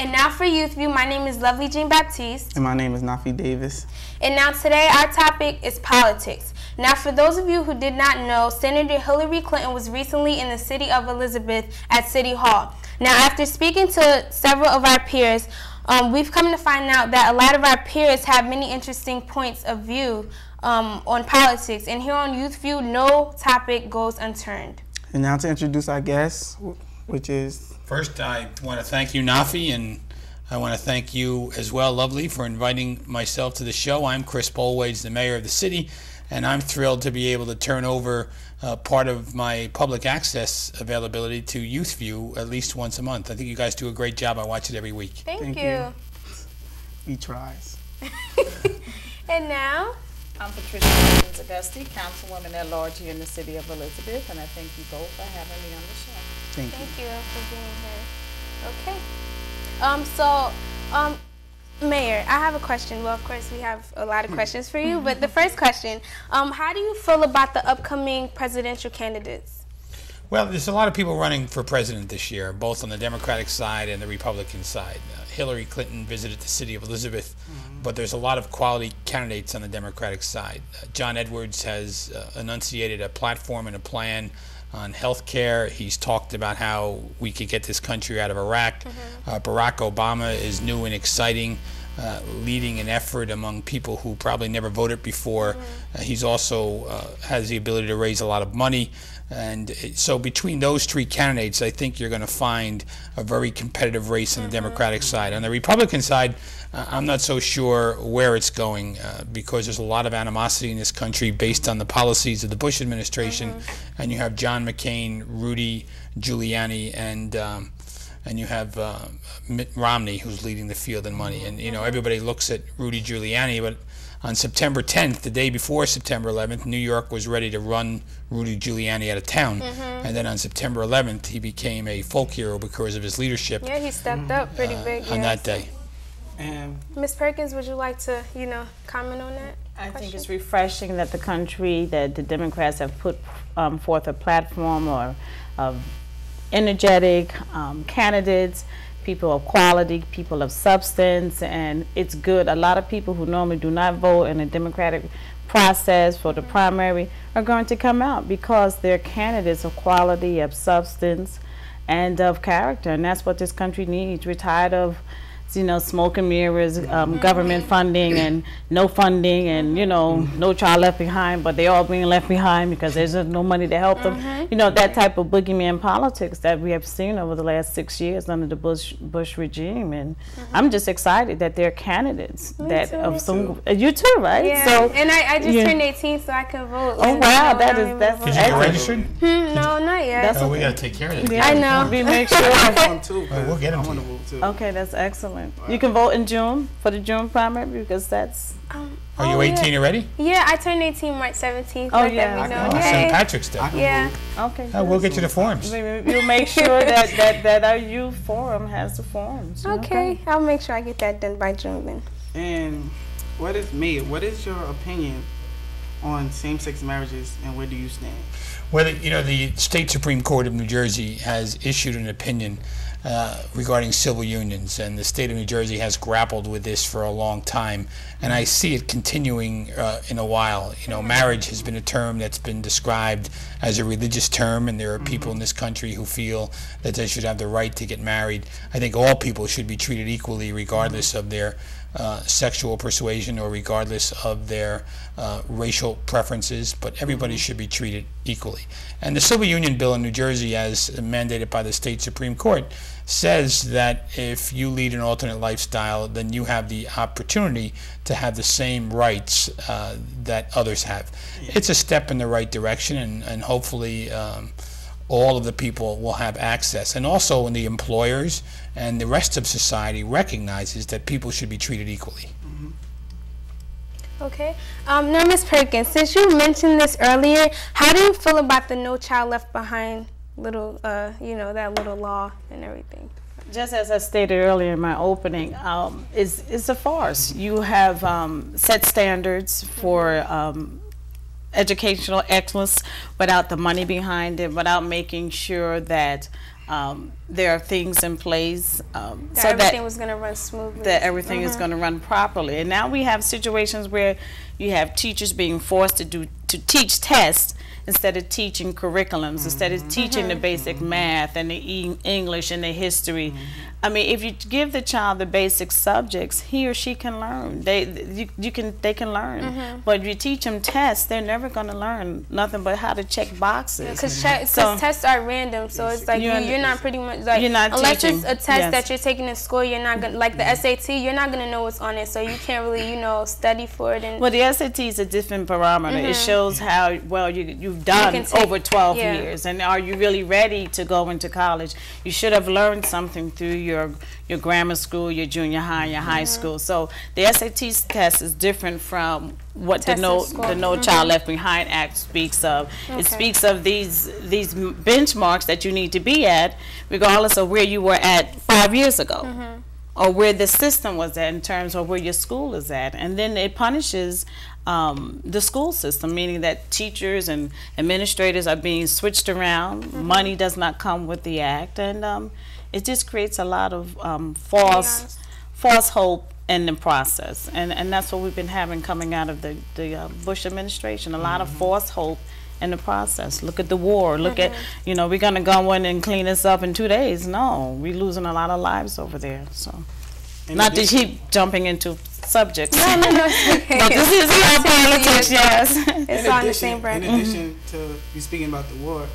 And now for Youth View, my name is Lovely Jean Baptiste. And my name is Nafi Davis. And now today our topic is politics. Now for those of you who did not know, Senator Hillary Clinton was recently in the city of Elizabeth at City Hall. Now after speaking to several of our peers, we've come to find out that a lot of our peers have many interesting points of view on politics. And here on Youth View, no topic goes unturned. And now to introduce our guest, which is... First, I want to thank you, Nafi, and I want to thank you as well, Lovely, for inviting myself to the show. I'm Chris Bollwage, the mayor of the city, and I'm thrilled to be able to turn over part of my public access availability to Youth View at least once a month. I think you guys do a great job. I watch it every week. Thank you. He tries. And now? I'm Patricia Auguste, Councilwoman at Large here in the city of Elizabeth, and I thank you both for having me on the show. Thank you for being here. Okay. Mayor, I have a question. Well, of course, we have a lot of questions for you, but the first question, how do you feel about the upcoming presidential candidates? Well, there's a lot of people running for president this year, both on the Democratic side and the Republican side. Hillary Clinton visited the city of Elizabeth, but there's a lot of quality candidates on the Democratic side. John Edwards has enunciated a platform and a plan on health care. He's talked about how we could get this country out of Iraq. Barack Obama is new and exciting, leading an effort among people who probably never voted before. He's also has the ability to raise a lot of money. And so between those three candidates, I think you're going to find a very competitive race on the Democratic side. On the Republican side, I'm not so sure where it's going because there's a lot of animosity in this country based on the policies of the Bush administration. And you have John McCain, Rudy Giuliani, and you have Mitt Romney, who's leading the field in money. And, you know, everybody looks at Rudy Giuliani, but on September 10th, the day before September 11th, New York was ready to run Rudy Giuliani out of town. And then on September 11th, he became a folk hero because of his leadership. Yeah, he stepped up pretty big. On that day. And Ms. Perkins, would you like to, comment on that? I think it's refreshing that that the Democrats have put forth a platform of energetic candidates, people of quality, people of substance, and it's good. A lot of people who normally do not vote in the Democratic process for the primary are going to come out because they're candidates of quality, of substance, and of character, and that's what this country needs. We're tired of smoke and mirrors, government funding and no funding, and no child left behind, but they all being left behind because there's no money to help them. That type of boogeyman politics that we have seen over the last 6 years under the Bush regime, and I'm just excited that they're candidates. You too, right? Yeah. So, and I just turned 18, so I can vote. Oh wow, that's Did you get registered? No, not yet. We got to take care of it. Yeah, I know. We make sure. We'll get them to you. Okay, that's excellent. You can vote in June for the June primary because that's. Are you 18 already? Yeah, I turned 18 March 17th. Oh yeah. St. Patrick's Day. Yeah. Okay. We'll get you the forms. We'll make sure that our youth forum has the forms. Okay, I'll make sure I get that done by June then. And what is your opinion on same-sex marriages, and where do you stand? Well, the State Supreme Court of New Jersey has issued an opinion regarding civil unions, and the state of New Jersey has grappled with this for a long time, and I see it continuing in a while. Marriage has been a term that's been described as a religious term, and there are people in this country who feel that they should have the right to get married. I think all people should be treated equally regardless of their sexual persuasion or regardless of their racial preferences, but everybody should be treated equally. And the Civil Union Bill in New Jersey, as mandated by the State Supreme Court, says that if you lead an alternate lifestyle, then you have the opportunity to have the same rights that others have. It's a step in the right direction, and hopefully all of the people will have access. And also when the employers and the rest of society recognizes that people should be treated equally. Okay. Now, Ms. Perkins, since you mentioned this earlier, how do you feel about the No Child Left Behind little, that little law and everything? Just as I stated earlier in my opening, it's a farce. You have set standards for educational excellence without the money behind it, without making sure that there are things in place so everything was going to run smoothly. That everything is going to run properly. And now we have situations where you have teachers being forced to teach tests instead of teaching curriculums, instead of teaching the basic math and the English and the history. I mean, if you give the child the basic subjects, he or she can learn. They can learn. But if you teach them tests, they're never going to learn nothing but how to check boxes. Because tests are random, so it's like you're not pretty much like, you're not unless teaching. it's a test that you're taking in school, you're not gonna, like the SAT, you're not gonna know what's on it, so you can't really, you know, study for it. And well, the SAT is a different barometer. It shows how well you've done over 12 years, and are you really ready to go into college? You should have learned something through your grammar school, your junior high, your high school. So the SAT test is different from what the No Child Left Behind Act speaks of. It speaks of these benchmarks that you need to be at, regardless of where you were at 5 years ago, or where the system was at in terms of where your school is at. And then it punishes the school system, meaning that teachers and administrators are being switched around. Money does not come with the act, and it just creates a lot of false hope in the process, and that's what we've been having coming out of the Bush administration. A lot of false hope in the process. Look at the war. Look at, you know, we're going to go in and clean this up in 2 days. No, we're losing a lot of lives over there. So, not to keep jumping into subjects. No, it's okay. But this is our politics, yes. It's on the same bracket. In addition to you speaking about the war,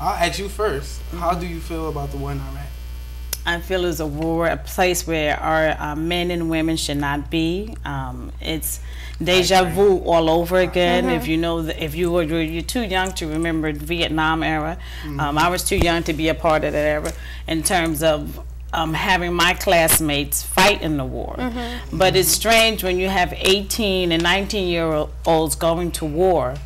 I'll ask you first. How do you feel about the war in Iraq? I feel it's a war, a place where our men and women should not be. It's deja vu all over again. If you know, you're too young to remember the Vietnam era. I was too young to be a part of that era in terms of having my classmates fight in the war. But it's strange when you have 18 and 19-year-olds going to war,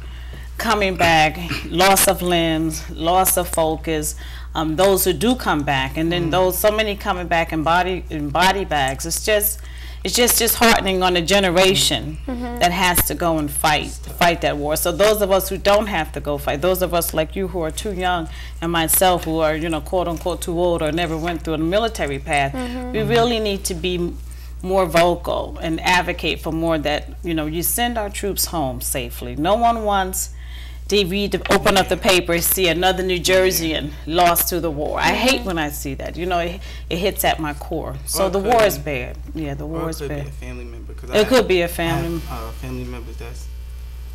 coming back, loss of limbs, loss of focus. Those who do come back, and then so many coming back in body bags. It's just heartening on a generation that has to go and fight that war. So those of us who don't have to go fight, those of us like you who are too young, and myself who are, you know, quote unquote too old or never went through a military path, we really need to be more vocal and advocate for more, that, you know, you send our troops home safely. No one wants to open up the paper and see another New Jerseyan lost to the war. I hate when I see that. You know, it hits at my core. So the war is bad. Yeah, the war is bad. It could be a family member. It could be a family. Family members that's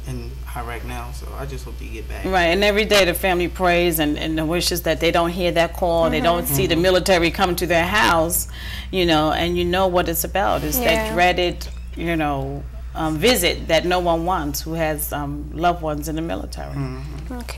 in Iraq now, so I just hope they get back. Right, and every day the family prays and wishes that they don't hear that call, they don't see the military come to their house, you know, and you know what it's about. It's that dreaded, you know, visit that no one wants who has loved ones in the military. Okay.